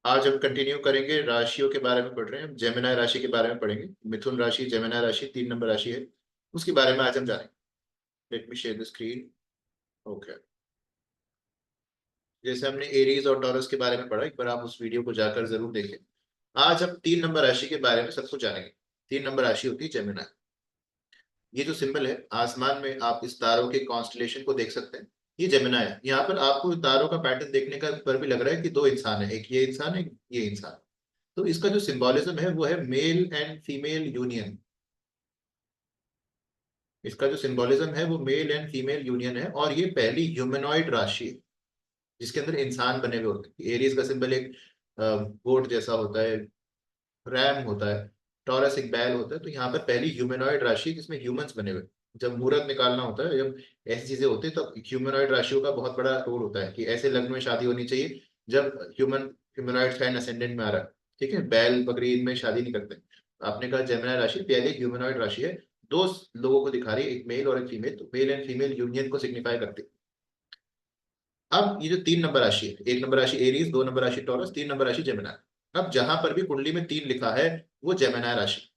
आज हम कंटिन्यू करेंगे, राशियों के बारे में पढ़ रहे हैं। हम जेमिनाई राशि के बारे में पढ़ेंगे। मिथुन राशि, जेमिनाई राशि 3 नंबर राशि है, उसके बारे में आज हम जानेंगे। Let me share the screen. Okay. जैसे हमने एरीज और टॉरस के बारे में पढ़ा, एक बार आप उस वीडियो को जाकर जरूर देखें। आज हम 3 नंबर राशि के बारे में सब कुछ जानेंगे। 3 नंबर राशि होती है जेमिनाई। ये जो सिंबल है आसमान में, आप इस तारों के कॉन्स्टलेशन को देख सकते हैं। ये जेमिनाई है। यहाँ पर आपको तारों का पैटर्न देखने का पर भी लग रहा है कि दो इंसान है, एक ये इंसान है, एक ये इंसान। तो इसका जो सिंबोलिज्म है वो है मेल एंड फीमेल यूनियन। इसका जो सिंबोलिज्म है वो मेल एंड फीमेल यूनियन है, और ये पहली ह्यूमनॉइड राशि है जिसके अंदर इंसान बने हुए होते हैं। एरीज का सिंबल एक गोट जैसा होता है, रैम होता है, टॉरस एक बैल होता है। तो यहाँ पर पहली ह्यूमनॉइड राशि है जिसमें ह्यूमंस बने हुए हैं। जब मुहूर्त निकालना होता है, जब ऐसी चीजें होती है, तो ह्यूमनॉइड राशियों का बहुत बड़ा रोल होता है कि ऐसे लग्न में शादी होनी चाहिए जब ह्यूमनॉइड साइन असेंडेंट में आ रहा है। ठीक है, बैल बकरी इनमें शादी नहीं करते। आपने कहा जेमिनी राशि पहले ह्यूमनॉइड राशि है। दो लोगों को दिखा रही है, एक मेल और एक फीमेल, तो मेल एंड फीमेल यूनियन को सिग्निफाई करती है। अब ये जो 3 नंबर राशि है, 1 नंबर राशि एरीज, 2 नंबर राशि टॉरस, 3 नंबर राशि जेमिनी। अब जहां पर भी कुंडली में 3 लिखा है वो जेमिनी राशि।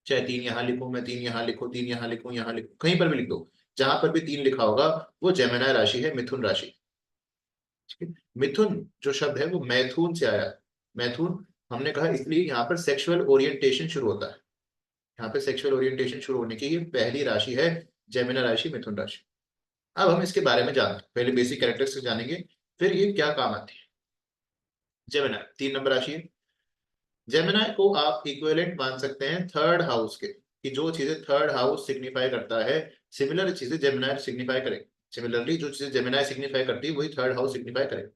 चाहे 3 यहाँ लिखूं मैं, 3 यहाँ लिखूं, 3 यहाँ लिखूं, यहाँ लिखूं, कहीं पर भी लिख दो। जहां पर भी 3 लिखा होगा वो जेमिनी राशि है, मिथुन राशि। ठीक है? मिथुन जो शब्द है वो मैथुन से आया है। मैथुन हमने कहा इसलिए यहाँ पर सेक्सुअल ओरिएंटेशन शुरू होता है। यहाँ पे सेक्सुअल ओरिएंटेशन शुरू होने की ये पहली राशि है, जेमिनी राशि, मिथुन राशि। अब हम इसके बारे में जानते हैं, पहले बेसिक कैरेक्टर्स जानेंगे, फिर ये क्या काम आती है। जेमिनी 3 नंबर राशि है। जेमिनी को आप इक्विवेलेंट मान सकते हैं थर्ड हाउस के, कि जो चीजें थर्ड हाउस सिग्निफाई करता है, सिमिलर चीजें जेमिनी सिग्निफाई करेंगे। सिमिलरली जो चीजें जेमिनी सिग्निफाई करती है वही थर्ड हाउस सिग्निफाई करेगा।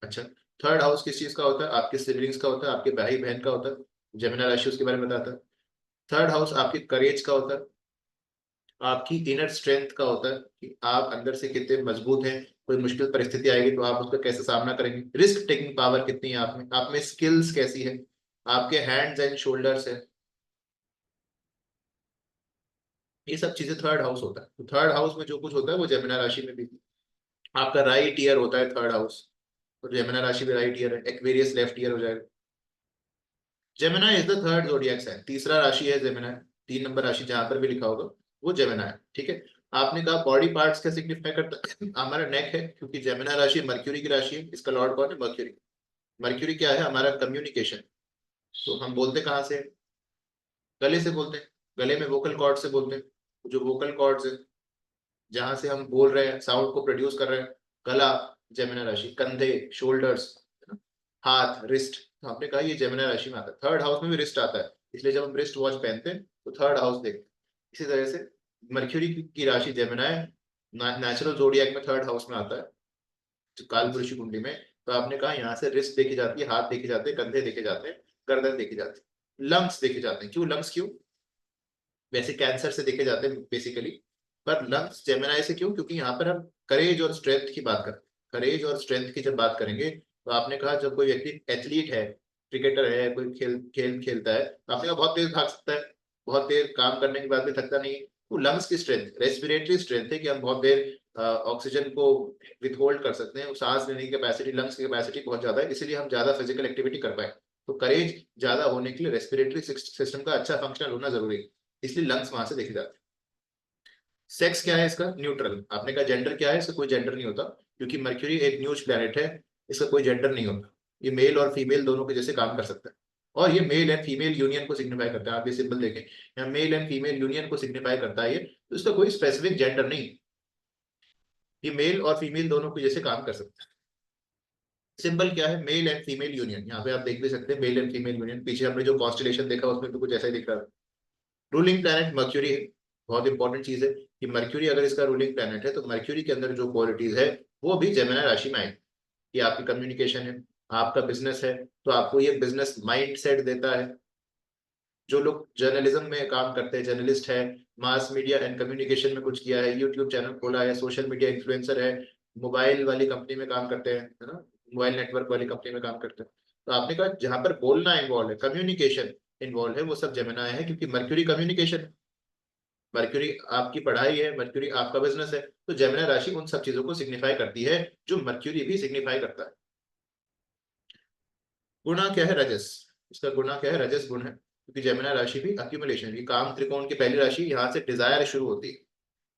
अच्छा, थर्ड हाउस किस चीज का होता है? आपके सिबलिंग्स का होता है, आपके भाई बहन का होता है। जेमिनी राशि उसके बारे में बताता है। थर्ड हाउस आपके करेज का होता है, आपकी इनर स्ट्रेंथ का होता है, कि आप अंदर से कितने मजबूत हैं। कोई मुश्किल परिस्थिति आएगी तो आप उसका कैसे सामना करेंगे। रिस्क टेकिंग पावर कितनी है आप में स्किल्स कैसी है, आपके हैंड्स एंड शोल्डर्स है। ये सब चीजें थर्ड हाउस होता है। तो थर्ड हाउस में जो कुछ होता है वो जेमिनी राशि में भी। आपका राइट ईयर होता है थर्ड हाउस, तो जेमिनी राशि में राइट ईयर है, एक्वेरियस लेफ्ट ईयर हो जाएगा। Gemini is the third zodiac sign, तीसरा राशि है जेमिनी। 3 नंबर राशि जहां पर भी लिखा होगा वो जेमिनी है। ठीक है। आपने कहा बॉडी पार्ट्स क्या सिग्निफाई करता है? हमारा नेक है, क्योंकि जेमिनी राशि मर्क्यूरी की राशि है। इसका लॉर्ड कौन है? मर्क्यूरी। मर्क्यूरी क्या है? हमारा कम्युनिकेशन। तो हम बोलते कहाँ से? गले से बोलते हैं। गले में वोकल कॉर्ड से बोलते हैं। जो वोकल कॉर्ड्स है, जहां से हम बोल रहे हैं, साउंड को प्रोड्यूस कर रहे हैं, गला, जेमिनी राशि। कंधे, शोल्डर्स, हाथ, रिस्ट, तो आपने कहा ये जेमिनी राशि में आता है। थर्ड हाउस में भी रिस्ट आता है, इसलिए जब हम रिस्ट वॉच पहनते हैं तो थर्ड हाउस देखते हैं। इसी तरह से मर्क्यूरी की राशि जेमिनी है, नेचुरल जोडियक में थर्ड हाउस में आता है, जो कालपुरुषी कुंडली में। तो आपने कहा यहाँ से रिस्ट देखी जाती है, हाथ देखे जाते हैं, कंधे देखे जाते हैं, गर्दन देखी जाती है, लंग्स देखे जाते हैं। क्यों लंग्स? क्यों? वैसे कैंसर से देखे जाते हैं बेसिकली, पर लंग्स जेमिनी से क्यों? क्योंकि यहाँ पर हम करेज और स्ट्रेंथ की बात करते हैं। करेज और स्ट्रेंथ की जब बात करेंगे, तो आपने कहा जब कोई व्यक्ति एथलीट है, क्रिकेटर है, कोई खेल खेल खेलता है, तो आपने कहा बहुत तेज भाग सकता है, बहुत देर काम करने के बाद भी थकता नहीं है। वो लंग्स की स्ट्रेंथ, रेस्पिरेटरी स्ट्रेंथ है, कि हम बहुत देर ऑक्सीजन को विथ होल्ड कर सकते हैं। सांस लेने की कैपेसिटी, लंग्स की कैपेसिटी बहुत ज्यादा है, इसलिए हम ज्यादा फिजिकल एक्टिविटी कर पाए। तो करेज ज्यादा होने के लिए रेस्पिरेटरी सिस्टम का अच्छा फंक्शनल होना जरूरी है, इसलिए लंग्स वहां से देखे जाते हैं। सेक्स क्या है इसका? न्यूट्रल। आपने कहा जेंडर क्या है? इसका कोई जेंडर नहीं होता, क्योंकि मर्क्यूरी एक न्यूज प्लैनेट है, इसका कोई जेंडर नहीं होता। ये मेल और फीमेल दोनों के जैसे काम कर सकता है, और ये मेल एंड फीमेल यूनियन को सिग्निफाई करता है। आप ये सिंबल देखें, यहाँ मेल एंड फीमेल यूनियन को सिग्निफाई करता है ये, तो इसका कोई स्पेसिफिक जेंडर नहीं। ये मेल और फीमेल दोनों के जैसे काम कर सकता है। सिंबल क्या है? Male and female union. यहाँ पे आप देख भी सकते हैं मेल एंड फीमेल यूनियन। पीछे हमने जो कॉन्स्टलेशन देखा उसमें भी कुछ ऐसा ही दिख रहा है। रूलिंग प्लैनेट मर्क्यूरी है। बहुत इंपॉर्टेंट चीज है कि मर्क्यूरी अगर इसका रूलिंग प्लैनेट है, तो मर्क्यूरी के अंदर जो क्वालिटीज है वो भी जेमिनी राशि में आएगी। कि आपकी कम्युनिकेशन है, आपका बिजनेस है, तो आपको ये बिजनेस माइंड सेट देता है। जो लोग जर्नलिज्म में काम करते हैं, जर्नलिस्ट है, मास मीडिया एंड कम्युनिकेशन में कुछ किया है, यूट्यूब चैनल खोला है, सोशल मीडिया इन्फ्लुएंसर है, मोबाइल वाली कंपनी में काम करते हैं, है ना, मोबाइल नेटवर्क वाली कंपनी में काम करते हैं। तो आपने कहा जहां पर बोलना इन्वॉल्व है, कम्युनिकेशन इन्वॉल्व है, वो सब जेमिनी है, क्योंकि मर्क्यूरी कम्युनिकेशन है, मर्क्यूरी आपकी पढ़ाई है, मर्क्यूरी आपका बिजनेस है। तो जेमिनी राशि उन सब चीजों को सिग्निफाई करती है जो मर्क्यूरी भी सिग्निफाई करता है। गुणा क्या है? रजस। इसका गुणा क्या है? रजस गुण है, क्योंकि जेमिनी राशि भी अक्यूमुलेशन, ये काम त्रिकोण की पहली राशि, यहाँ से डिजायर शुरू होती है,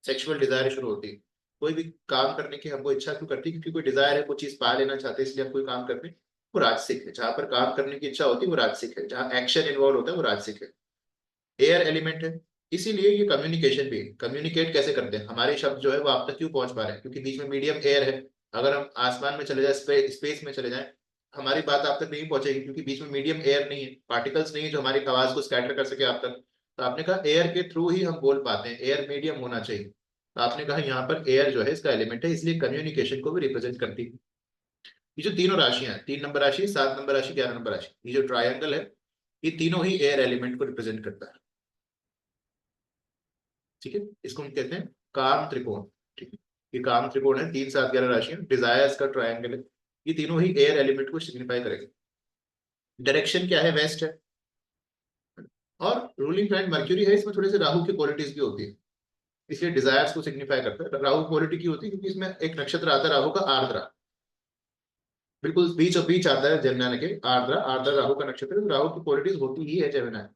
सेक्सुअल डिजायर शुरू होती है। कोई भी काम करने की हमको इच्छा क्यों करती है? क्योंकि कोई डिजायर है, कोई चीज पा लेना चाहते हैं, इसलिए हम कोई काम करते हैं। वो राजसिक है। जहां पर काम करने की इच्छा होती है वो राजसिक है, जहां एक्शन इन्वॉल्व होता है वो राजसिक है। एयर एलिमेंट है, इसीलिए ये कम्युनिकेशन भी, कम्युनिकेट कैसे करते हैं, हमारे शब्द जो है वो आप तक क्यों पहुंच पा रहे हैं? क्योंकि बीच में मीडियम एयर है। अगर हम आसमान में चले जाए, स्पेस में चले जाए, हमारी बात आप तक नहीं पहुंचेगी, क्योंकि बीच में मीडियम एयर नहीं है, पार्टिकल्स नहीं है जो हमारी आवाज को स्कैटर कर सके आप तक। तो आपने कहा एयर के थ्रू ही हम बोल पाते हैं, एयर मीडियम होना चाहिए। तो आपने कहा यहाँ पर एयर जो है इसका एलिमेंट है, इसलिए कम्युनिकेशन को भी रिप्रेजेंट करती है। ये जो तीनों राशियां हैं, 3 नंबर राशि, 7 नंबर राशि, 11 नंबर राशि, ये जो ट्रायंगल है, ये तीनों ही एयर एलिमेंट को रिप्रेजेंट करता है। ठीक है, इसको हम कहते हैं काम त्रिकोण। ठीक है, ये काम त्रिकोण है, 3, 7, 11 राशियां, डिजायर्स का ट्रायंगल है। ये तीनों ही एयर एलिमेंट को सिग्निफाई करेंगे। डायरेक्शन क्या है? वेस्ट है। और रूलिंग प्लैनेट मर्क्यूरी है, इसमें थोड़े से राहु की क्वालिटीज भी होती है, इसलिए डिजायर्स को सिग्निफाई करता है। राहु क्वालिटी की होती है क्योंकि इसमें एक नक्षत्र आता है राहु का, आर्द्रा, बिल्कुल बीच और बीच आता है जेमिनी के, आर्द्रा। आर्द्रा राहु का नक्षत्र है, तो राहु की क्वालिटीज होती ही है जेमिनी।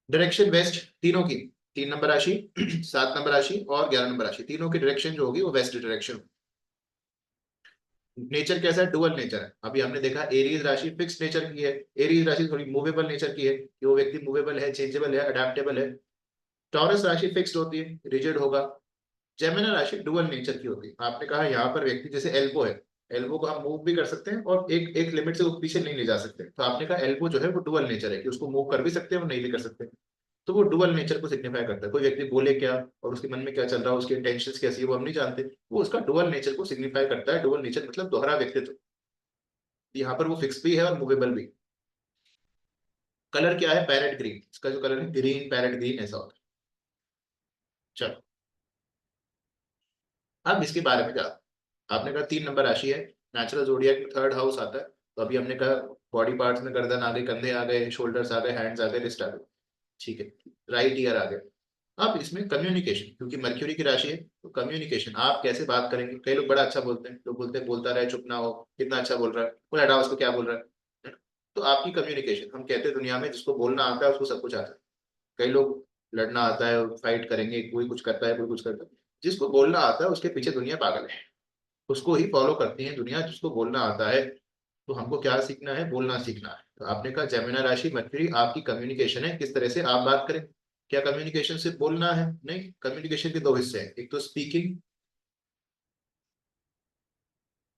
डायरेक्शन वेस्ट तीनों की, 3 नंबर राशि, 7 नंबर राशि और 11 नंबर राशि, तीनों की डायरेक्शन जो होगी वो वेस्ट डायरेक्शन। नेचर कैसा है? डुअल नेचर है। अभी हमने देखा एरीज राशि फिक्स नेचर की है, एरीज राशि थोड़ी मूवेबल नेचर की है, कि वो व्यक्ति मूवेबल है, चेंजेबल है, अडेप्टेबल है। टॉरस राशि फिक्स्ड होती है, रिजिड होगा। जेमिनी राशि डुअल नेचर की होती है। आपने कहा यहाँ पर व्यक्ति जैसे एल्बो है, एल्बो को हम मूव भी कर सकते हैं और एक एक लिमिट से वो पीछे नहीं ले जा सकते, तो आपने कहा एल्बो जो है वो डुअल नेचर है, कि उसको मूव कर भी सकते हैं और नहीं भी कर सकते। तो वो डुअल नेचर को सिग्निफाई करता है। कोई व्यक्ति बोले क्या और उसके मन में क्या चल रहा है, उसकी इंटेंशंस कैसी है, वो हम नहीं जानते, वो उसका डुअल नेचर को सिग्निफाई करता है। डुअल नेचर मतलब दोहरा व्यक्तित्व। यहाँ पर वो फिक्स भी है और मूवेबल भी। कलर क्या है? पैरेट ग्रीन, इसका जो कलर है ग्रीन, पैरेट ग्रीन ऐसा होता है। चलो, अब इसके बारे में जाओ। आपने कहा 3 नंबर राशि है, नेचुरल जोडियाक में थर्ड हाउस आता है। तो अभी हमने कहा बॉडी पार्ट्स में गर्दन आ गई, कंधे आ गए, शोल्डर्स आ गए, हैंड्स आ गए, रिस्ट आ गए। ठीक है, राइट ईयर आ गया। अब इसमें कम्युनिकेशन, क्योंकि मर्क्यूरी की राशि है, तो कम्युनिकेशन आप कैसे बात करेंगे? कई लोग बड़ा अच्छा बोलते हैं, लोग बोलते हैं बोलता रहे चुप ना हो, कितना अच्छा बोल रहा है, कोई हटाओ उसको, क्या बोल रहा है ना? तो आपकी कम्युनिकेशन, हम कहते हैं दुनिया में जिसको बोलना आता है उसको सब कुछ आता है। कई लोग लड़ना आता है और फाइट करेंगे, कोई कुछ करता है, कोई कुछ करता है। जिसको बोलना आता है उसके पीछे दुनिया पागल है, उसको ही फॉलो करती है दुनिया, जिसको बोलना आता है। तो हमको क्या सीखना है? बोलना सीखना है। तो आपने कहा जेमिनी राशि मर्क्यूरी आपकी कम्युनिकेशन है, किस तरह से आप बात करें। क्या कम्युनिकेशन सिर्फ बोलना है? नहीं, कम्युनिकेशन के 2 हिस्से हैं, एक तो स्पीकिंग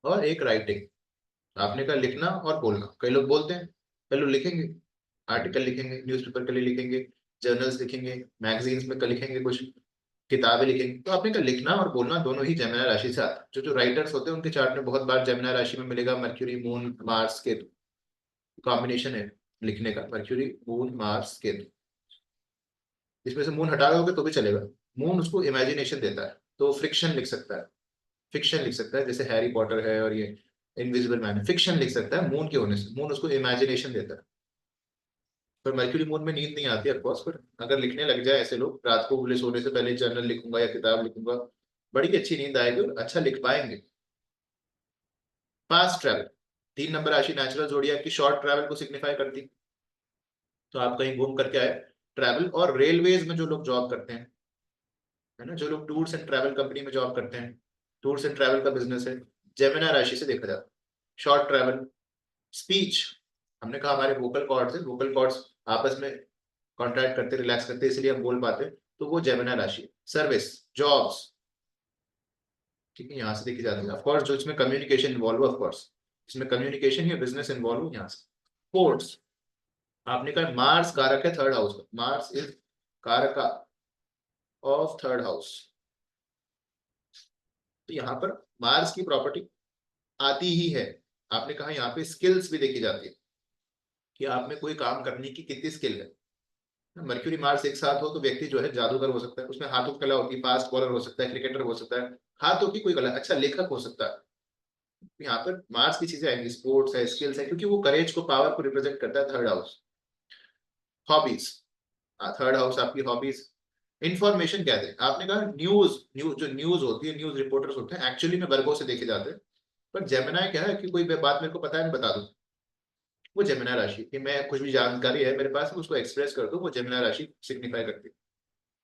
और एक राइटिंग। आपने कहा लिखना और बोलना। कई लोग बोलते हैं, कई लोग लिखेंगे, आर्टिकल लिखेंगे, न्यूज़पेपर के लिए लिखेंगे, जर्नल्स लिखेंगे, मैगजीन्स में लिखेंगे, कुछ किताबें लिखेंगे। तो आपने कहा लिखना और बोलना दोनों ही जेमिनी राशि से आता है। जो जो राइटर्स होते हैं उनके चार्ट में बहुत बार जेमिनी राशि में मिलेगा mercury moon Mars Ketu, combination है लिखने का, मर्क्यूरी मून मार्स केतु। इसमें से मून हटा दोगे तो भी चलेगा। मून उसको इमेजिनेशन देता है, तो फ्रिक्शन लिख सकता है, फिक्शन लिख सकता है, जैसे हैरी पॉटर है और ये इनविजिबल मैन है, फिक्शन लिख सकता है मून के होने से। मून उसको इमेजिनेशन देता है। पर मर्क्यूरी मून में नींद नहीं आती ऑफकोर्स, पर अगर लिखने लग जाए ऐसे लोग, रात को बोले सोने से पहले जर्नल लिखूंगा या किताब लिखूंगा, बड़ी अच्छी नींद आएगी और अच्छा लिख पाएंगे। फास्ट ट्रैवल, 3 नंबर राशि नेचुरल जोड़िया की शॉर्ट ट्रैवल को सिग्निफाई करती। तो आप कहीं घूम करके आए, ट्रैवल। और रेलवेज में जो लोग जॉब करते हैं, है ना, जो लोग टूर्स एंड ट्रैवल कंपनी में जॉब करते हैं, टूर्स एंड ट्रैवल का बिजनेस है, जेमिनी राशि से देखा जाता है। शॉर्ट ट्रैवल, स्पीच, हमने कहा हमारे वोकल कॉर्ड्स है, वोकल कॉर्ड्स आपस में कॉन्ट्रैक्ट करते, रिलैक्स करते, इसलिए हम बोल पाते हैं, तो वो जेमिनी राशि है। सर्विस, जॉब्स, ठीक है, यहाँ से देखी जाती है। ऑफकोर्स जो इसमें कम्युनिकेशन इन्वॉल्व, ऑफकोर्स इसमें कम्युनिकेशन या बिजनेस इन्वॉल्व यहाँ से। स्पोर्ट्स, आपने कहा मार्स कारक है थर्ड हाउस का, मार्स इज कारक ऑफ थर्ड हाउस। तो यहाँ पर मार्स की प्रॉपर्टी आती ही है। आपने कहा यहाँ पे स्किल्स भी देखी जाती है, कि आप में कोई काम करने की कितनी स्किल है। मर्क्यूरी मार्स एक साथ हो तो व्यक्ति जो है जादूगर हो सकता है, उसमें हाथों की कला होती है, फास्ट बॉलर हो सकता है, क्रिकेटर हो सकता है, हाथों की कोई कला, अच्छा लेखक हो सकता है। यहाँ पर मार्स की चीजें आएंगी, स्पोर्ट्स है, स्किल्स है, क्योंकि वो करेज को, पावर को रिप्रेजेंट करता है third house. Hobbies, third house आपकी हॉबीज। इंफॉर्मेशन क्या है? आपने कहा न्यूज, न्यूज जो न्यूज होती है, न्यूज रिपोर्टर्स होते हैं, एक्चुअली में वर्गों से देखे जाते हैं। पर जेमिनी क्या है कि कोई बात मेरे को पता है, मैं बता दूं, वो जेमिनी राशि कि मैं कुछ भी जानकारी है मेरे पास उसको एक्सप्रेस कर दूं, वो जेमिनी राशि सिग्निफाई करती है।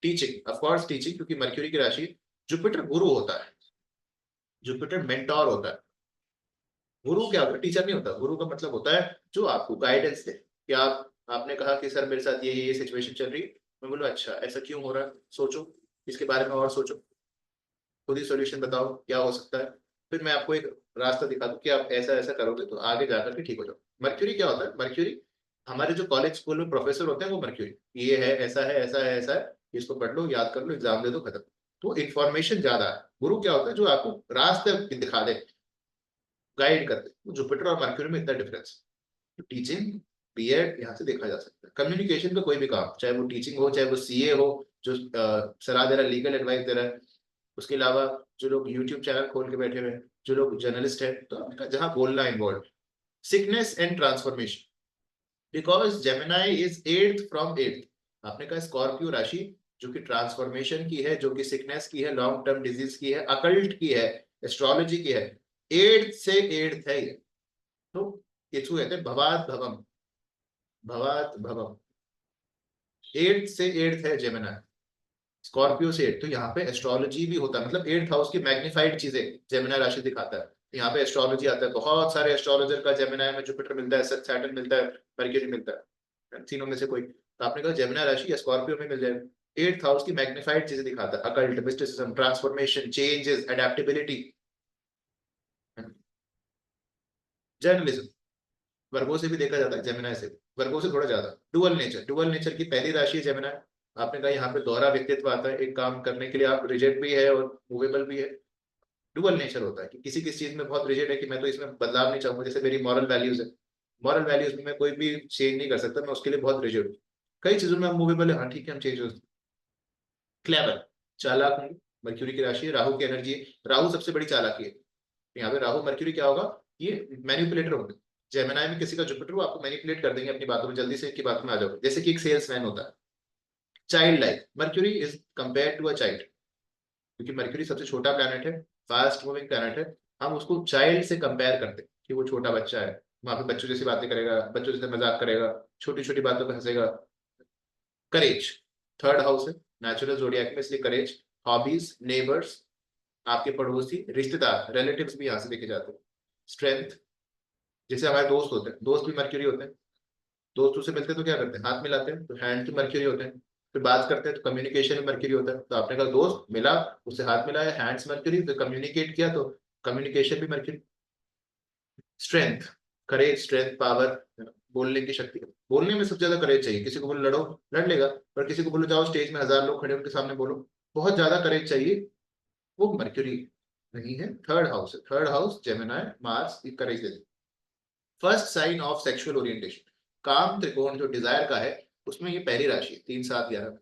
टीचिंग, ऑफ कोर्स टीचिंग, क्योंकि मर्क्यूरी की राशि, जुपिटर गुरु होता है, जुपिटर मेंटोर होता है। गुरु क्या होता है? टीचर नहीं होता। गुरु का मतलब होता है जो आपको गाइडेंस दे कि आपने कहा कि सर मेरे साथ ये सिचुएशन चल रही है, मैं बोलूँ अच्छा ऐसा क्यों हो रहा है, सोचो इसके बारे में और सोचो, खुद ही सॉल्यूशन बताओ क्या हो सकता है, फिर मैं आपको एक रास्ता दिखा दूं कि आप ऐसा ऐसा करोगे तो आगे जाकर के ठीक हो जाओ। मर्क्यूरी क्या होता है? मर्क्यूरी, हमारे जो कॉलेज स्कूल में प्रोफेसर होते हैं वो मर्क्यूरी, ये है ऐसा है ऐसा है ऐसा है, इसको पढ़ लो, याद कर लो, एग्जाम दे दो, खत्म। तो इन्फॉर्मेशन ज्यादा है। गुरु क्या होता है? जो आपको रास्ते दिखा दे, गाइड कर दे। तो जुपिटर और मर्क्यूरी में इतना डिफरेंस। तो टीचिंग, बीएड यहाँ से देखा जा सकता है। कम्युनिकेशन का कोई भी काम, चाहे वो टीचिंग हो, चाहे वो सीए हो, जो सलाह दे रहा है, लीगल एडवाइस दे रहा है, उसके अलावा जो लोग यूट्यूब चैनल खोल के बैठे हुए हैं, जो लोग जर्नलिस्ट है, तो आपका जहां बोलना involve, sickness and transformation, because Gemini is eighth from eighth. आपने कहा स्कॉर्पियो राशि जो कि ट्रांसफॉर्मेशन की है, जो कि सिकनेस की है, लॉन्ग टर्म डिजीज की है, अकल्ट की है, एस्ट्रोलॉजी की है, एट्थ से एट्थ है ये। तो इसको कहते हैं भवात भवम, भवात भवम, एट्थ से एट्थ है जेमिनाई, स्कॉर्पियो से 8। तो यहाँ पे एस्ट्रोलॉजी भी होता है, मतलब 8th हाउस की मैग्नीफाइड चीजें जेमिनी राशि दिखाता है। यहाँ पे एस्ट्रोलॉजी आता है, बहुत सारे एस्ट्रोलॉजर का जेमिनी में जुपिटर मिलता है, सैटर्न मिलता है, मरक्यूरी मिलता है, तीनों में से कोई। तो आपने कहा जेमिनी राशि या स्कॉर्पियो में मिल जाएगा। 8th हाउस की मैग्नीफाइड चीजें दिखाता है, occult, mysticism, transformation, changes, adaptability, journalism. Virgo से भी देखा जाता है, जेमिनी से, वर्गो से थोड़ा ज्यादा। डुअल नेचर, डुअल नेचर की पहली राशि है जेमिनी। आपने कहा यहाँ पे दोहरा व्यक्तित्व आता है, एक काम करने के लिए आप रिजिड भी है और मूवेबल भी है। डुअल नेचर होता है कि किसी किसी चीज में बहुत रिजिड है कि मैं तो इसमें बदलाव नहीं चाहूंगा, जैसे मेरी मॉरल वैल्यूज है, मॉरल वैल्यूज में मैं कोई भी चेंज नहीं कर सकता, मैं उसके लिए बहुत रिजिड हूँ। कई चीजों में हम मूवेबल है, हाँ ठीक है हम चेंज हो। क्लेवर, चालाक होंगे, मर्क्यूरी की राशि है, राहु की एनर्जी है, राहु सबसे बड़ी चालाकी है। यहाँ पे राहु मर्क्यूरी क्या होगा, ये मैनिपुलेटर होंगे। जेमिनी में किसी का जुपिटर हो, आपको मैनिपुलेट कर देंगे अपनी बातों में, जल्दी से इनकी बातों में आ जाओगे, जैसे कि एक सेल्समैन होता है। Child like, Mercury is compare to a child, क्योंकि मर्क्यूरी सबसे छोटा प्लैनेट है, फास्ट मूविंग प्लैनेट है। हम उसको चाइल्ड से कंपेयर करते हैं कि वो छोटा बच्चा है, वहां पे बच्चों जैसी बातें करेगा, बच्चों जैसे मजाक करेगा, छोटी छोटी बातों पर हंसेगा। करेज, थर्ड हाउस है नेचुरल जोडियाक में, इसलिए करेज, हॉबीज, नेबर्स, आपके पड़ोसी, रिश्तेदार, रिलेटिव्स भी यहाँ से देखे जाते हैं। स्ट्रेंथ, जैसे हमारे दोस्त होते हैं, दोस्त भी मर्क्यूरी होते हैं। दोस्तों से मिलते हैं तो क्या करते हैं, हाथ मिलाते हैं, तो हैंड तो मर्क्यूरी होते हैं। फिर बात करते हैं तो कम्युनिकेशन में मर्क्यूरी होता है। तो आपने कहा दोस्त मिला, उससे हाथ मिलाया, हैंड्स मर्क्यूरी, तो कम्युनिकेट किया तो कम्युनिकेशन भी मर्क्यूरी। स्ट्रेंथ, करेज, स्ट्रेंथ, पावर, बोलने की शक्ति। बोलने में सबसे ज्यादा करेज चाहिए। किसी को बोलो लड़ो, लड़ लेगा, पर किसी को बोलो जाओ स्टेज में 1000 लोग खड़े उनके सामने बोलो, बहुत ज्यादा करेज चाहिए, वो मर्क्यूरी नहीं है। थर्ड हाउस है, थर्ड हाउस जेमिनी, मार्स, ये करेज देते। First sign of sexual orientation, काम त्रिकोण जो डिजायर का है, उसमें ये पहली राशि है, 3 7 11 में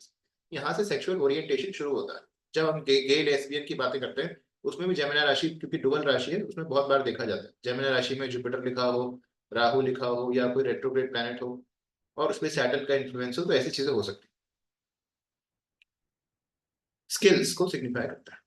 यहाँ से सेक्सुअल ओरिएंटेशन शुरू होता है। जब हम गे लेस्बियन की बातें करते हैं, उसमें भी जेमिनी राशि, क्योंकि डुअल राशि है, उसमें बहुत बार देखा जाता है। जेमिनी राशि में जुपिटर लिखा हो, राहु लिखा हो, या कोई रेट्रोग्रेड प्लैनेट हो, और उसमें सैटर्न का इन्फ्लुएंस हो, तो ऐसी चीजें हो सकती है। स्किल्स को सिग्निफाई करता है।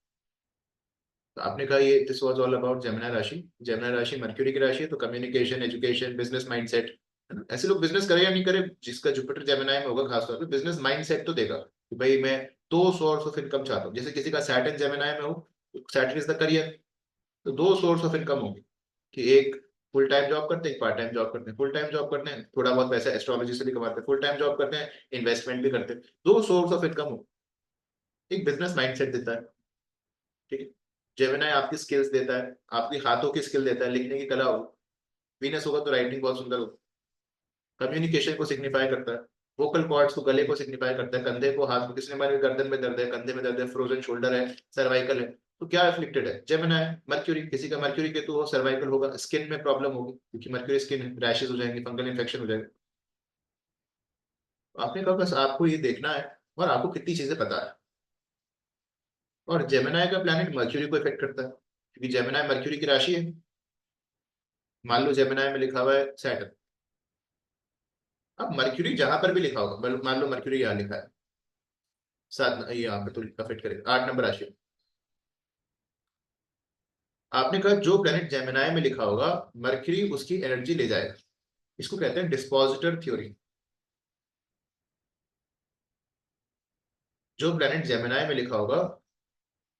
तो आपने कहा ये this was all about Gemini राशि। जेमिनी राशि मर्क्यूरी की राशि है, तो कम्युनिकेशन, एजुकेशन, बिजनेस माइंडसेट, है ना। ऐसे लोग बिजनेस करे या नहीं करे, जिसका जुपिटर जेमिनी में होगा खासतौर पे, बिजनेस माइंडसेट तो देगा कि भाई मैं दो सोर्स ऑफ इनकम चाहता हूँ। जैसे किसी का सैटर्न जेमिनी में हो, सैटर्न इज द करियर, तो दो सोर्स ऑफ इनकम होगी कि एक फुल टाइम जॉब करते हैं, एक पार्ट टाइम जॉब करते हैं। फुल टाइम जॉब करते हैं, थोड़ा बहुत पैसा एस्ट्रोलॉजी से भी कमाते हैं, फुल टाइम जॉब करते हैं, इन्वेस्टमेंट भी करते हैं, दो सोर्स ऑफ इनकम हो। एक बिजनेस माइंडसेट देता है, ठीक है। जेमिनी आपकी स्किल्स देता है, आपकी हाथों की स्किल देता है, लिखने की कला हो। वीनस होगा तो राइटिंग बहुत सुंदर हो। कम्युनिकेशन को सिग्निफाई करता है। वोकल कॉर्ड्स को, गले को सिग्निफाई करता है, कंधे को, हाथ को, किसने हमारे गर्दन में दर्द है, कंधे में दर्द है, फ्रोजन शोल्डर है, सर्वाइकल है, तो क्या अफ्लिक्टेड है, जेमिनी है। मर्क्यूरी, किसी का मर्क्यूरी केतु हो, सर्वाइकल होगा, स्किन में प्रॉब्लम होगी, क्योंकि मर्क्यूरी स्किन, रैशेज हो जाएंगे, फंगल इन्फेक्शन हो जाएगा। तो आपने कहा बस आपको ये देखना है और आपको कितनी चीजें पता है। और जेमिनी का प्लैनेट मर्क्यूरी को इफेक्ट करता है, क्योंकि जेमिनी मर्क्यूरी की राशि है। मान लो जेमिनी में लिखा हुआ है सैटर्न, अब मर्क्यूरी जहां पर भी लिखा होगा, मान लो मर्क्यूरी यहाँ लिखा है, सात ये यहाँ पे तो अफेक्ट करेगा, 8 नंबर राशि। आपने कहा जो प्लेनेट जेमिनी में लिखा होगा, मर्क्यूरी उसकी एनर्जी ले जाएगा। इसको कहते हैं डिस्पोजिटर थ्योरी। जो प्लेनेट जेमिनाई में लिखा होगा,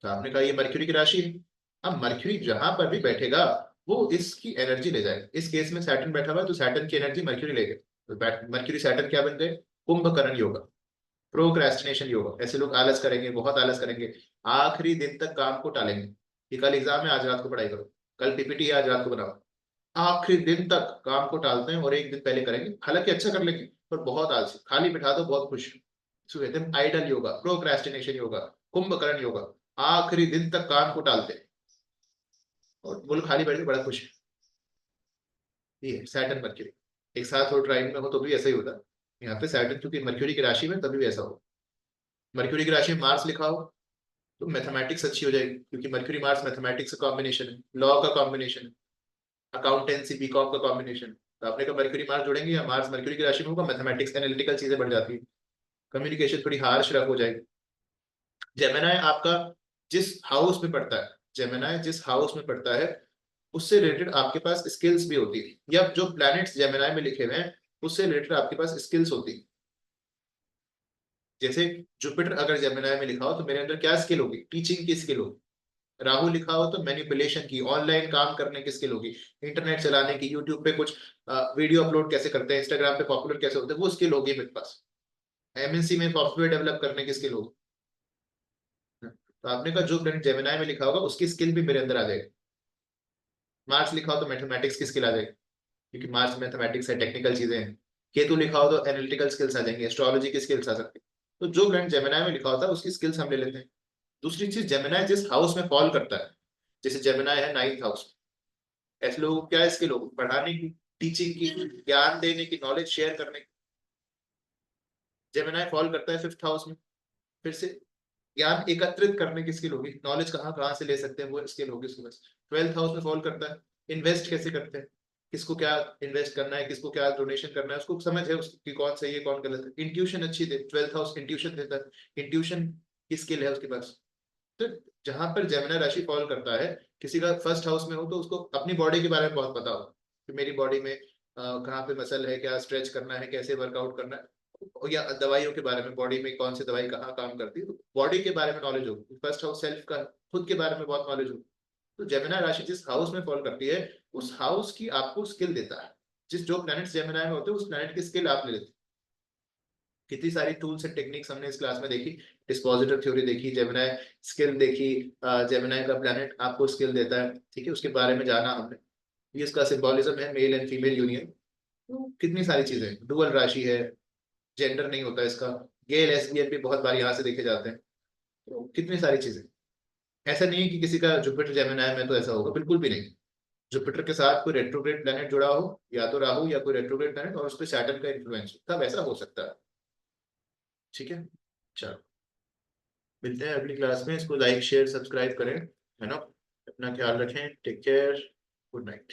तो आपने कहा ये मरक्यूरी की राशि है। अब मरक्यूरी जहां पर भी बैठेगा वो इसकी एनर्जी ले जाएगा। इस केस में सैटर्न बैठा हुआ है तो सैटर्न की एनर्जी मरक्यूरी ले गए, तो मरक्यूरी सैटर्न क्या बन गए? कुंभकर्ण योगा, प्रोक्रेस्टिनेशन योगा। ऐसे लोग आलस करेंगे, बहुत आलस करेंगे, आखिरी दिन तक काम को टालेंगे कि कल एग्जाम है आज रात को पढ़ाई करो, कल पीपीटी है आज रात को बनाओ। आखिरी दिन तक काम को टालते हैं और एक दिन पहले करेंगे, हालांकि अच्छा कर लेंगे पर बहुत आलसी, खाली बिठा दो बहुत खुश। इसको कहते हैं आइडल योगा, प्रोक्रेस्टिनेशन योगा, कुंभकर्ण योगा। आखिरी दिन तक काम को टालते हैं और बोलो खाली बैठ के बड़ा खुश है। ये सैटर्न मर्क्यूरी एक साथ हो, ट्राइन में हो तो भी ऐसा ही होता है। यहाँ पे सैटर्न क्योंकि मर्क्यूरी की राशि में तभी भी ऐसा हो। मर्क्यूरी की राशि में मार्स लिखा हो तो मैथमेटिक्स अच्छी हो जाएगी, क्योंकि मर्क्यूरी मार्स मैथमेटिक्स का कॉम्बिनेशन है, लॉ का कॉम्बिनेशन है, अकाउंटेंसी बीकॉम का कॉम्बिनेशन। तो आपने कहा मर्क्यूरी मार्स जोड़ेंगे या मार्स मर्क्यूरी की राशि में होगा, मैथमेटिक्स एनालिटिकल चीजें बढ़ जाती है, कम्युनिकेशन थोड़ी हार्श रफ हो जाएगी। जेमिनाई आपका जिस हाउस में पड़ता है, जेमिनाई जिस हाउस में पड़ता है उससे रिलेटेड आपके पास स्किल्स भी होती है, या जो प्लैनेट्स जेमिनाई में लिखे हुए हैं उससे रिलेटेड आपके पास स्किल्स होती है। जैसे जुपिटर अगर जेमिनाई में लिखा हो तो मेरे अंदर क्या स्किल होगी? टीचिंग की स्किल होगी। राहु लिखा हो तो मैनिपुलेशन की, ऑनलाइन काम करने की स्किल होगी, इंटरनेट चलाने की, यूट्यूब पे कुछ वीडियो अपलोड कैसे करते हैं, इंस्टाग्राम पे पॉपुलर कैसे होते हैं, वो स्किल होगी मेरे पास। एमएनसी में सॉफ्टवेयर डेवलप करने की स्किल होगी। तो आपने कहा जो प्लेनेट जेमिनाई में लिखा होगा उसकी स्किल भी मेरे अंदर आ जाएगी। मार्स लिखा हो तो मैथमेटिक्स की स्किल आ जाएगी, क्योंकि मार्स मैथमेटिक्स है, टेक्निकल चीजें हैं। केतु लिखा हो तो एनालिटिकल स्किल्स आ जाएंगे, एस्ट्रोलॉजी की स्किल्स आ सकती है। तो जो प्लेनेट जेमिनाई में लिखा होता है उसकी स्किल्स हम ले लेते हैं। दूसरी चीज, जेमिनाई जिस हाउस में फॉल करता है, जैसे जेमिनाई है नाइन्थ हाउस, ऐसे लोगों को क्या स्किल होगी? पढ़ाने की, टीचिंग की, ज्ञान देने की, नॉलेज शेयर करने की। जेमिनाई फॉल करता है फिफ्थ हाउस में, फिर से ज्ञान एकत्रित करने की स्किल होगी, नॉलेज कहाँ कहाँ से ले सकते हैं वो स्किल होगी उसके पास। ट्वेल्थ हाउस में फॉल करता है, इन्वेस्ट कैसे करते हैं, किसको क्या इन्वेस्ट करना है, किसको क्या डोनेशन करना है, उसको समझ है उसकी कौन सही है कौन गलत है। इंट्यूशन अच्छी दे, ट्वेल्थ हाउस इंट्यूशन देता है, इंट्यूशन की स्किल है उसके पास। तो जहां पर जेमिनी राशि फॉल करता है, किसी का फर्स्ट हाउस में हो तो उसको अपनी बॉडी के बारे में बहुत पता हो कि मेरी बॉडी में कहाँ पे मसल है, क्या स्ट्रेच करना है, कैसे वर्कआउट करना है, या दवाइयों के बारे में, बॉडी में कौन सी दवाई कहाँ काम करती है, तो बॉडी के बारे में नॉलेज होगी। फर्स्ट हाउस सेल्फ का, खुद के बारे में बहुत नॉलेज होगी। तो जेमिनी राशि जिस हाउस में फॉल करती है उस हाउस की आपको स्किल देता है। जिस जो प्लैनेट जेमिनी में होते हैं उस प्लैनेट की स्किल आप ले लेते हैं। कितनी सारी टूल्स एंड टेक्निक्स हमने इस क्लास में देखी, डिस्पोजिटर थ्योरी देखी, जेमिनी स्किल देखी, जेमिनी का प्लैनेट आपको स्किल देता है, ठीक है, उसके बारे में जाना हमने। ये इसका सिंबोलिज्म है, मेल एंड फीमेल यूनियन। तो कितनी सारी चीजें, डुअल राशि है, जेंडर नहीं होता इसका, गे लेस्बियन भी बहुत बार यहाँ से देखे जाते हैं। तो कितनी सारी चीजें, ऐसा नहीं है कि किसी का जुपिटर जेमिनी में तो ऐसा होगा, बिल्कुल भी नहीं। जुपिटर के साथ कोई रेट्रोग्रेड प्लैनेट जुड़ा हो, या तो राहु या कोई रेट्रोग्रेड प्लैनेट, और उस पर सैटर्न का इन्फ्लुएंस हो, तब ऐसा हो सकता है। ठीक है, चलो मिलते हैं अगली क्लास में। इसको लाइक शेयर सब्सक्राइब करें, है ना। अपना ख्याल रखें, टेक केयर, गुड नाइट।